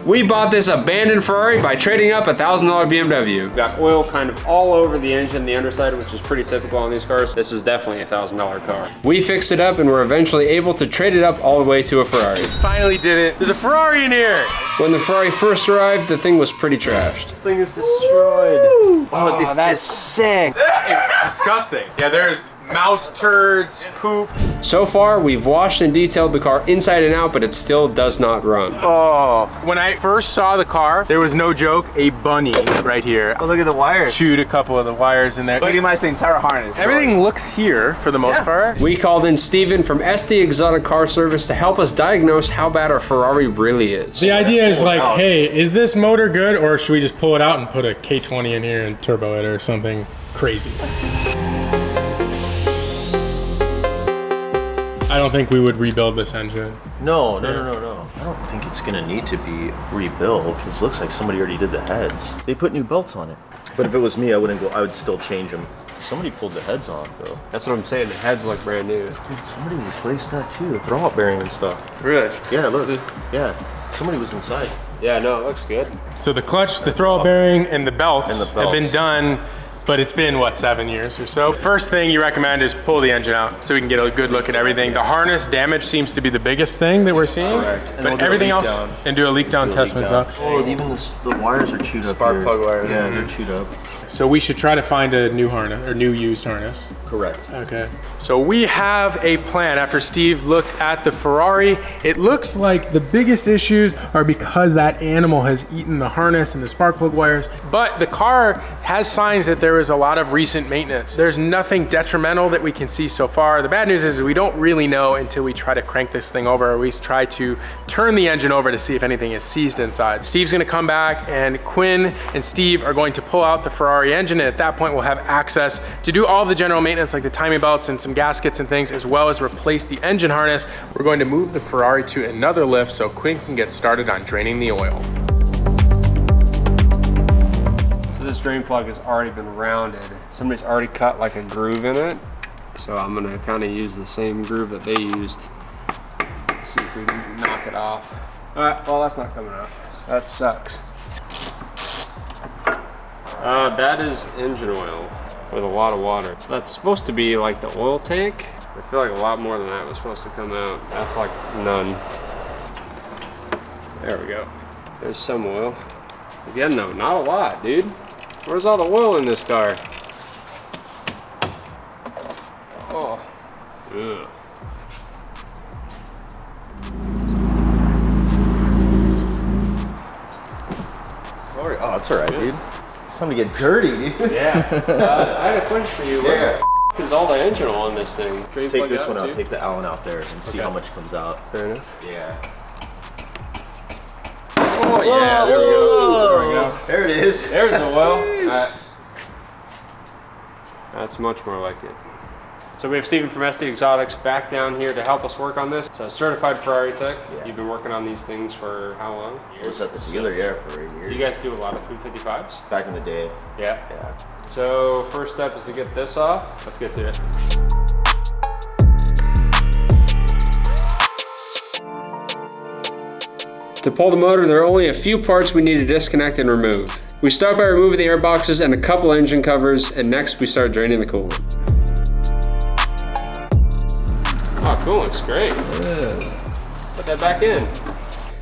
We bought this abandoned Ferrari by trading up a $1,000 BMW. Got oil kind of all over the engine, the underside, which is pretty typical on these cars. This is definitely a $1,000 car. We fixed it up and were eventually able to trade it up all the way to a Ferrari. Finally did it. There's a Ferrari in here. When the Ferrari first arrived, the thing was pretty trashed. This thing is destroyed. Oh, that's sick. It's disgusting. Yeah, there's mouse turds, poop. So far, we've washed and detailed the car inside and out, but it still does not run. Oh. When I first saw the car, there was no joke, a bunny right here. Oh, look at the wires. Chewed a couple of the wires in there. Pretty much the entire harness. Everything looks here for the most part. We called in Steven from SD Exotic Car Service to help us diagnose how bad our Ferrari really is. The idea is like, hey, is this motor good, or should we just pull it out and put a K20 in here and turbo it or something crazy? I don't think we would rebuild this engine. No. I don't think it's gonna need to be rebuilt because it looks like somebody already did the heads. They put new belts on it. But if it was me, I wouldn't go. I would still change them. Somebody pulled the heads on though. That's what I'm saying. The heads look brand new. Somebody replaced that too. The throttle bearing and stuff. Really? Yeah, look. Yeah, somebody was inside. Yeah, no, it looks good. So the clutch, the throttle bearing, and the belts have been done, but it's been, what, 7 years or so? First thing you recommend is pull the engine out so we can get a good look at everything. The harness damage seems to be the biggest thing that we're seeing. Correct. And But everything else, and do a leak down test myself. Oh, even the wires are chewed up. Spark plug wires. Yeah, they're chewed up. So we should try to find a new harness, or new used harness. Correct. Okay. So we have a plan. After Steve looked at the Ferrari, It looks like the biggest issues are because that animal has eaten the harness and the spark plug wires. but the car has signs that there is a lot of recent maintenance. There's nothing detrimental that we can see so far. The bad news is we don't really know until we try to crank this thing over, or we try to turn the engine over to see if anything is seized inside. Steve's gonna come back, and Quinn and Steve are going to pull out the Ferrari engine, and at that point we'll have access to do all the general maintenance like the timing belts and some gaskets and things, as well as replace the engine harness. We're going to move the Ferrari to another lift so Quinn can get started on draining the oil. So this drain plug has already been rounded. Somebody's already cut like a groove in it. So I'm gonna kind of use the same groove that they used. See if we can knock it off. All right, well that's not coming off. That sucks. That is engine oil with a lot of water. So that's supposed to be like the oil tank. I feel like a lot more than that was supposed to come out. That's like none. There we go. There's some oil. Again though, not a lot, dude. Where's all the oil in this car? Oh. Ugh. Oh, it's alright, dude. It's time to get dirty, dude. Yeah. I had a question for you. Yeah. What is all the engine oil on this thing? Drain Take plug this one out, too? take the Allen out there and see how much comes out. Fair enough. Yeah. Oh yeah, there we go. There we go. There it is. There's the oil. That's much more like it. So we have Steven from SD Exotics back down here to help us work on this. So certified Ferrari tech. Yeah. You've been working on these things for how long? I was at the dealer, yeah, for a year. You guys do a lot of 355s? Back in the day. Yeah. Yeah. So first step is to get this off. Let's get to it. To pull the motor, there are only a few parts we need to disconnect and remove. We start by removing the air boxes and a couple engine covers, and next we start draining the coolant. Oh, coolant's great. Put that back in.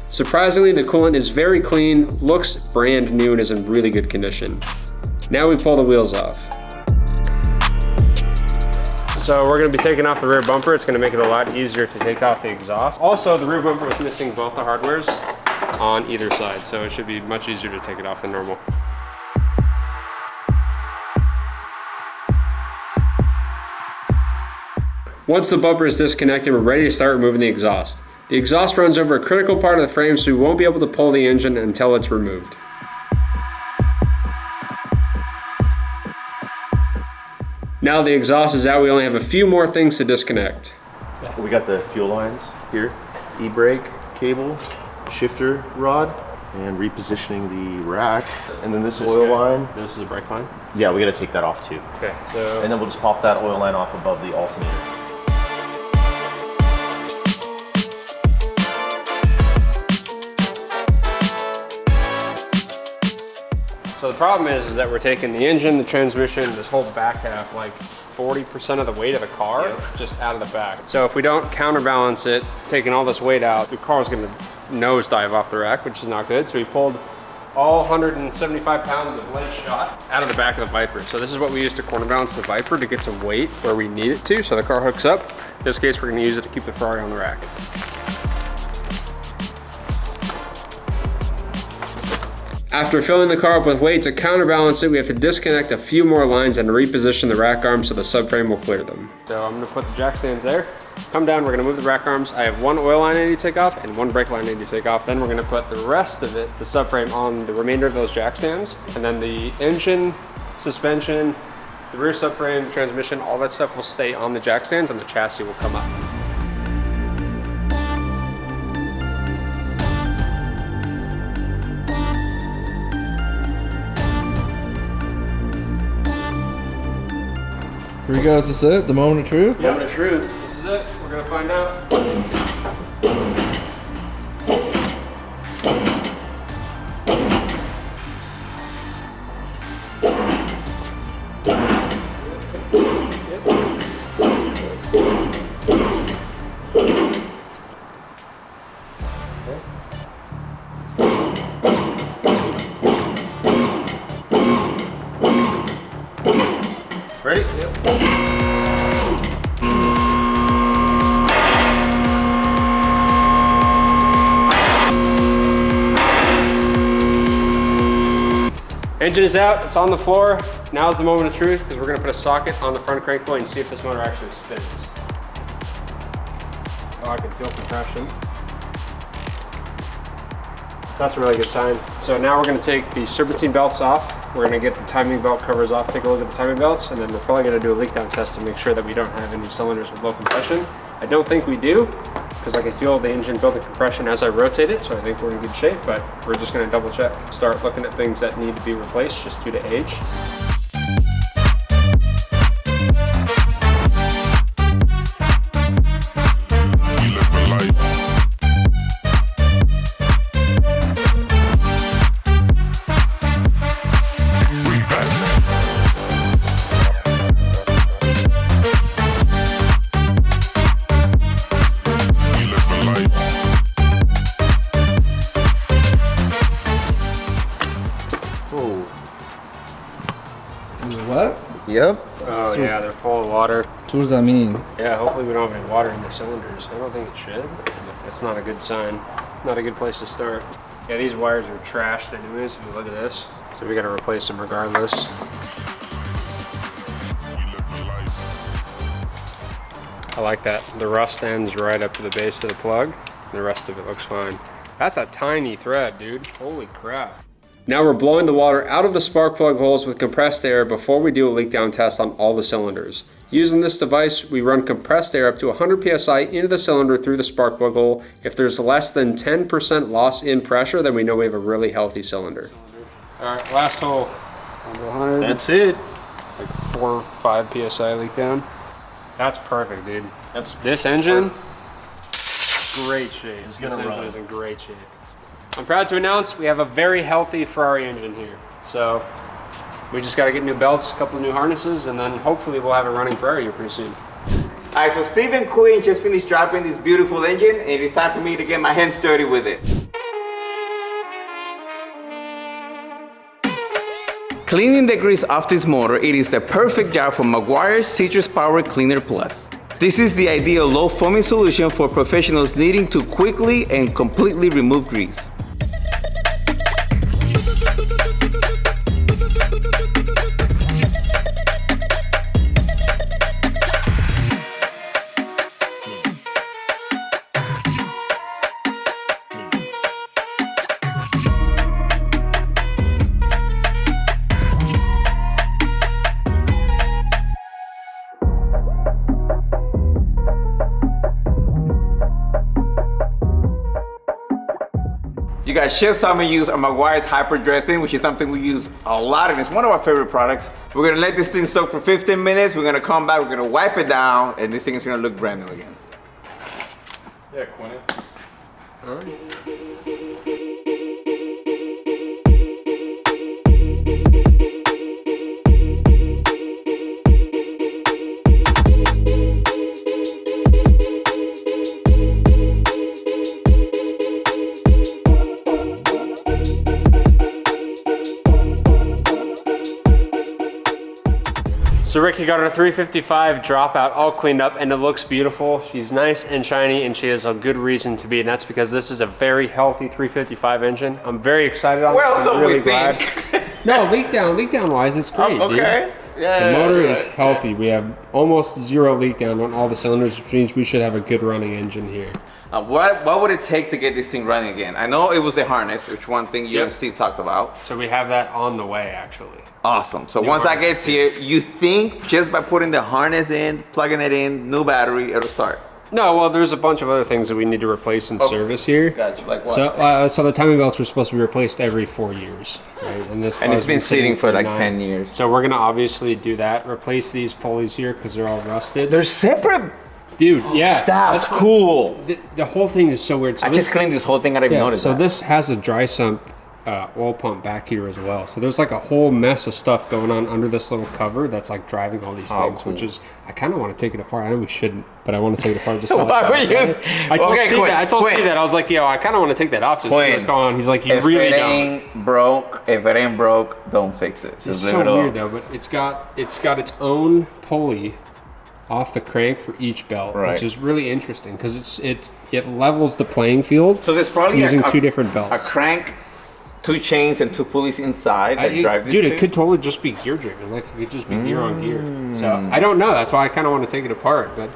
Surprisingly, the coolant is very clean, looks brand new, and is in really good condition. Now we pull the wheels off. So we're going to be taking off the rear bumper. It's going to make it a lot easier to take off the exhaust. Also, the rear bumper is missing both the hardwares on either side, so it should be much easier to take it off than normal. Once the bumper is disconnected, we're ready to start removing the exhaust. The exhaust runs over a critical part of the frame, so we won't be able to pull the engine until it's removed. Now the exhaust is out, we only have a few more things to disconnect. We got the fuel lines here, e-brake cable, shifter rod, and repositioning the rack. And then this oil line. This is a brake line? Yeah, we gotta take that off too. Okay, so... And then we'll just pop that oil line off above the alternator. So the problem is that we're taking the engine, the transmission, this whole back half, like 40% of the weight of the car just out of the back. So if we don't counterbalance it, taking all this weight out, the car is gonna nosedive off the rack, which is not good. So we pulled all 175 pounds of blade shot out of the back of the Viper. So this is what we use to counterbalance the Viper to get some weight where we need it to, so the car hooks up. In this case, we're gonna use it to keep the Ferrari on the rack. After filling the car up with weight, to counterbalance it, we have to disconnect a few more lines and reposition the rack arms so the subframe will clear them. So I'm gonna put the jack stands there. Come down, we're gonna move the rack arms. I have one oil line I need to take off and one brake line I need to take off. Then we're gonna put the rest of it, the subframe, on the remainder of those jack stands. And then the engine, suspension, the rear subframe, the transmission, all that stuff will stay on the jack stands and the chassis will come up. Here we go, is this it? The moment of truth? Moment of truth. This is it. We're gonna find out. Ready? Yep. Engine is out, it's on the floor. Now is the moment of truth because we're gonna put a socket on the front crank plate and see if this motor actually spins. Oh, I can feel compression. That's a really good sign. So now we're gonna take the serpentine belts off. We're gonna get the timing belt covers off, take a look at the timing belts, and then we're probably gonna do a leak down test to make sure that we don't have any cylinders with low compression. I don't think we do, because I can feel the engine building compression as I rotate it, so I think we're in good shape, but we're just gonna double check. Start looking at things that need to be replaced just due to age. What? Yep. Oh yeah, they're full of water. So what does that mean? Yeah, hopefully we don't have any water in the cylinders. I don't think it should. That's not a good sign. Not a good place to start. Yeah, these wires are trashed anyways, if you look at this. So we gotta replace them regardless. I like that. The rust ends right up to the base of the plug. The rest of it looks fine. That's a tiny thread, dude. Holy crap. Now we're blowing the water out of the spark plug holes with compressed air before we do a leak down test on all the cylinders. Using this device, we run compressed air up to 100 PSI into the cylinder through the spark plug hole. If there's less than 10% loss in pressure, then we know we have a really healthy cylinder. All right, last hole. Under 100. That's it. Like 4 or 5 PSI leak down. That's perfect, dude. That's this engine, great shape. It's This gonna engine run. is in great shape. I'm proud to announce we have a very healthy Ferrari engine here. So we just got to get new belts, a couple of new harnesses, and then hopefully we'll have a running Ferrari here pretty soon. Alright, so Stephen Quinn just finished dropping this beautiful engine, and it's time for me to get my hands dirty with it. Cleaning the grease off this motor, it is the perfect job for Meguiar's Citrus Power Cleaner Plus. This is the ideal low foaming solution for professionals needing to quickly and completely remove grease. You guys just saw me use a Meguiar's Hyper Dressing, which is something we use a lot, and it's one of our favorite products. We're gonna let this thing soak for 15 minutes. We're gonna come back, we're gonna wipe it down, and this thing is gonna look brand new again. Yeah, Quinn. So Ricky got her 355 dropout all cleaned up and it looks beautiful. She's nice and shiny and she has a good reason to be, and that's because this is a very healthy 355 engine. I'm very excited on it. Well, I'm so really we glad. think. No, leak down wise, it's great, Okay. dude. Yeah. The motor is healthy. We have almost zero leak down on all the cylinders, which means we should have a good running engine here. What would it take to get this thing running again? I know it was the harness, which one thing you and Steve talked about. So we have that on the way, actually. Awesome. So once that gets here, you think just by putting the harness in, plugging it in, new battery, it'll start? No, well, there's a bunch of other things that we need to replace and service here. Gotcha. Like what? So the timing belts were supposed to be replaced every 4 years, right? And this And it's been sitting for like 9. 10 years. So we're gonna obviously do that. Replace these pulleys here because they're all rusted. They're separate. Dude, yeah. That's cool. The whole thing is so weird. So I just cleaned this whole thing. I didn't even notice so that. this has a dry sump oil pump back here as well. So there's like a whole mess of stuff going on under this little cover that's like driving all these things, cool. which is, I kind of want to take it apart. I know we shouldn't, but I want to take it apart just to Why would you? I told Okay, Steve Quinn, that. I told Quinn. Steve that. I was like, yo, I kind of want to take that off just to see what's Quinn, going on. He's like, you If really it don't. ain't broke, don't fix it. It's Just so leave it weird alone. though, but it's got its own pulley off the crank for each belt, Right. which is really interesting because it levels the playing field. So there's probably using a 2 different a belts. crank, 2 chains, and 2 pulleys inside that drive this Dude, thing. it could totally just be gear driven. Like it could just be gear on gear. So I don't know. That's why I kind of want to take it apart. But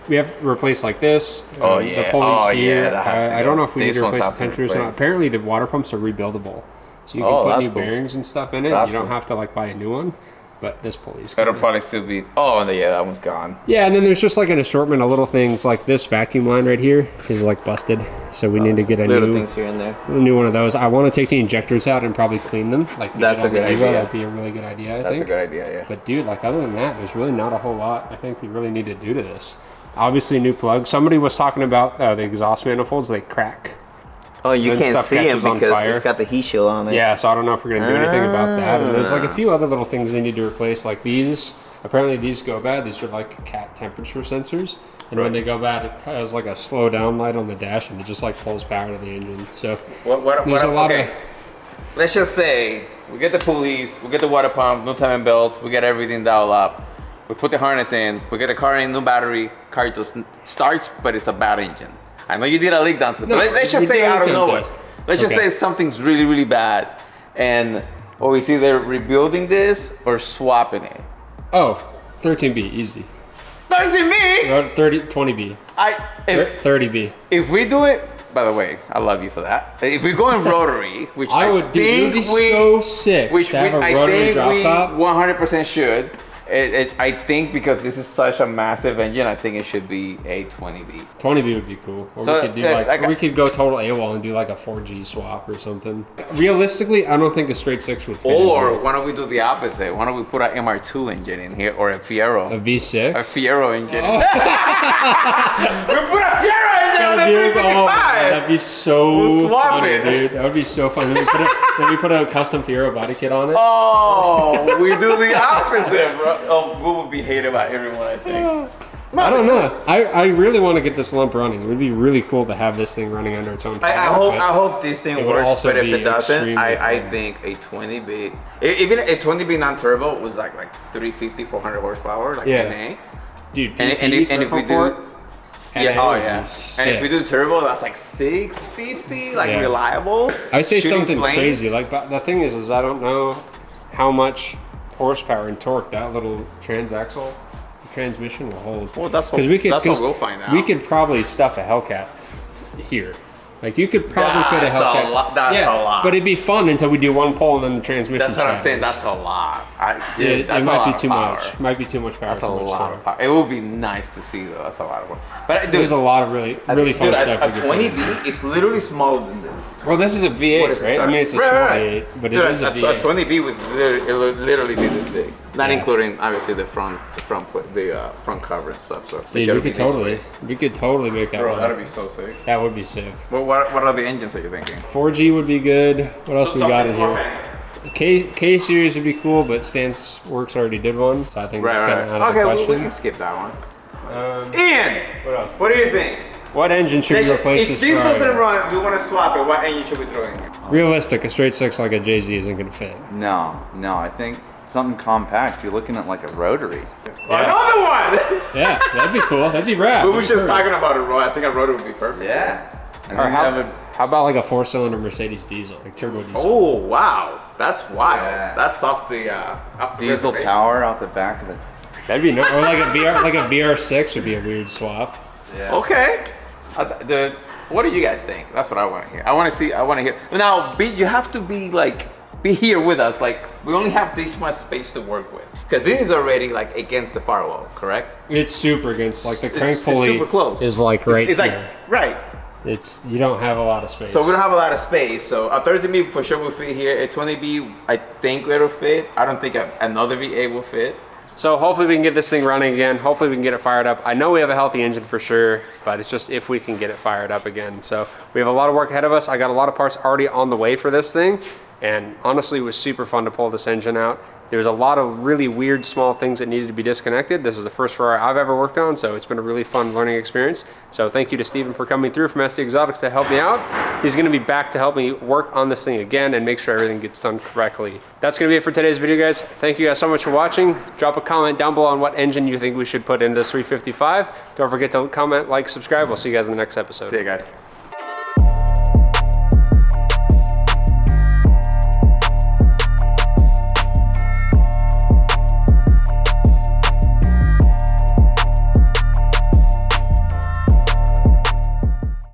we have to replace like this. Oh, The yeah. pulleys Oh, here. yeah, that has to I go. don't know if we need These to ones replace have the to tensioners or not. replace. Apparently the water pumps are rebuildable. So you can Oh, put that's new cool. bearings and stuff in it. That's You don't cool. have to like buy a new one. But this pulley's That'll good. probably still be. Oh, yeah, that one's gone. Yeah, and then there's just like an assortment of little things like this vacuum line right here is like busted. So we need to get a Little new things here and there. new one of those. I want to take the injectors out and probably clean them. Like we That's did a on the good Evo. idea. That'd be a really good idea, I That's think. a good idea, yeah. But dude, like other than that, there's really not a whole lot I think we really need to do to this. Obviously, new plug. Somebody was talking about the exhaust manifolds. They crack. Oh, you When can't stuff see them catches on because fire. it's got the heat shield on it. Yeah, so I don't know if we're gonna do anything about that. And there's like a few other little things they need to replace, like these. Apparently, these go bad. These are like cat temperature sensors. And when they go bad, it has like a slow down light on the dash, and it just like pulls power to the engine. So there's a lot of. Let's just say we get the pulleys, we get the water pump, new timing belts, we get everything dialed up. We put the harness in, we get the car in, new battery, car just starts, but it's a bad engine. I know you did a leak down test, No, but let's just we say did a out of leak down nowhere. test. Let's just Okay. say something's really, really bad. And we see they're rebuilding this or swapping it. Oh, 13B, easy. 13B! 20B. 30B. If we do it, by the way, I love you for that. If we go in rotary, which I would do. It would be so sick which to have a I rotary think drop we top. 100% should. I think because this is such a massive engine, I think it should be a 20B. 20B would be cool. Or So, we could do like or we could go total AWOL and do like a 4G swap or something. Realistically, I don't think a straight 6 would fit. in Or here. why don't we do the opposite? Why don't we put an MR2 engine in here or a Fiero? A V6. A Fiero engine. Oh. We put a Fiero engine on the 355! That'd be so We'll swap funny, it. dude. That would be so fun. Then we put a custom Fiero body kit on it. Oh, we do the opposite, bro. Oh, we would be hated by everyone, I think. I don't know. I really want to get this lump running. It would be really cool to have this thing running under its own power. I hope this it thing would works, also but if be it doesn't, extremely I fun. think a 20B, even a 20B non-turbo was like 350, 400 horsepower, like Yeah. NA. Dude, And if we do, yeah, oh yeah, and if we do turbo, that's like 650, like Yeah. reliable. I say shooting something flames. crazy. Like, but the thing is I don't know how much horsepower and torque that little transaxle transmission will hold. Well, that's what, Because we could, that's what 'cause we'll find out. we could probably stuff a Hellcat here. Like you could probably fit a That's Hellcat. a lot- that's a lot. But it'd be fun until we do one pole and then the transmission. That's what I'm shatters. saying. That's a lot. It that's a might lot be of too power. much. Might be too much power. That's a too much lot torque. of power. It would be nice to see though. That's a lot of work. But dude, There's a lot of really fun dude, stuff. a we could put in. 20B is literally smaller than this. Well, this is a V8, What is right? it I mean, it's a start? small Right. V8, but Dude, it is a a V8. 20B was literally be this big, not Yeah. including obviously the front cover and stuff. So Dude, we could totally make that Bro, work. that'd be so sick. That would be sick. Well, what are the engines that you're thinking? 4G would be good. What else we got in here? K series would be cool, but Stance Works already did one, so I think that's kind of out of Okay, the well, we question. can skip that one. Ian, What else? what do you think? What engine should we replace If this this Ferrari doesn't with? run, we want to swap it. What engine should we throw in here? Realistic, a straight 6 like a JZ isn't going to fit. No, I think something compact, you're looking at like a rotary. Another one! Yeah, that'd be cool. That'd be rad. We were just talking about a road. I think a rotor would be perfect. Yeah. And Or then you have a, how about like a 4-cylinder Mercedes diesel, like turbo diesel? Oh, wow. That's wild. Yeah. That's off the diesel reservation. power off the back of it. That'd be nice. Or like a VR6 would be a weird swap. Yeah. Okay. What do you guys think? That's what I want to hear. I want to hear. Now, you have to be here with us. Like, we only have this much space to work with. Because this is already like against the firewall, correct? It's super against, like the crank It's pulley super close. is like right It's like, here. right. You don't have a lot of space. So we don't have a lot of space. So a 30B for sure will fit here. A 20B, I think it'll fit. I don't think another V8 will fit. So hopefully we can get this thing running again. Hopefully we can get it fired up. I know we have a healthy engine for sure, but it's just if we can get it fired up again. So we have a lot of work ahead of us. I got a lot of parts already on the way for this thing. And honestly, it was super fun to pull this engine out. There was a lot of really weird small things that needed to be disconnected. This is the first Ferrari I've ever worked on, so it's been a really fun learning experience. So thank you to Steven for coming through from SD Exotics to help me out. He's gonna be back to help me work on this thing again and make sure everything gets done correctly. That's gonna be it for today's video, guys. Thank you guys so much for watching. Drop a comment down below on what engine you think we should put into this 355. Don't forget to comment, like, subscribe. We'll see you guys in the next episode. See you guys.